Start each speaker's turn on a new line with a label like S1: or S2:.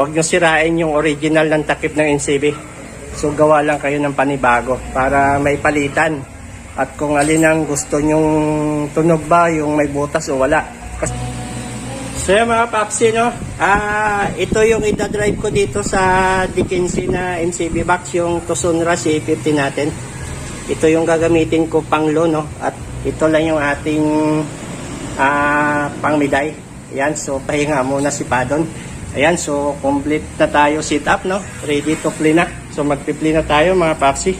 S1: Huwag nyo sirain yung original ng takip ng NCB. So gawa lang kayo ng panibago para may palitan. At kung alin ang gusto nyong tunog ba, yung may butas o wala. So yan mga papsi, no? Ito yung idadrive ko dito sa D15 na NCB box, yung Tucson Rush C50 natin. Ito yung gagamitin ko pang low, no? At ito lang yung ating pang miday. Ayan, so pahinga muna si Padon. Ayan, so complete na tayo sit up, no? Ready to play na. So magpi-play na tayo mga papsi.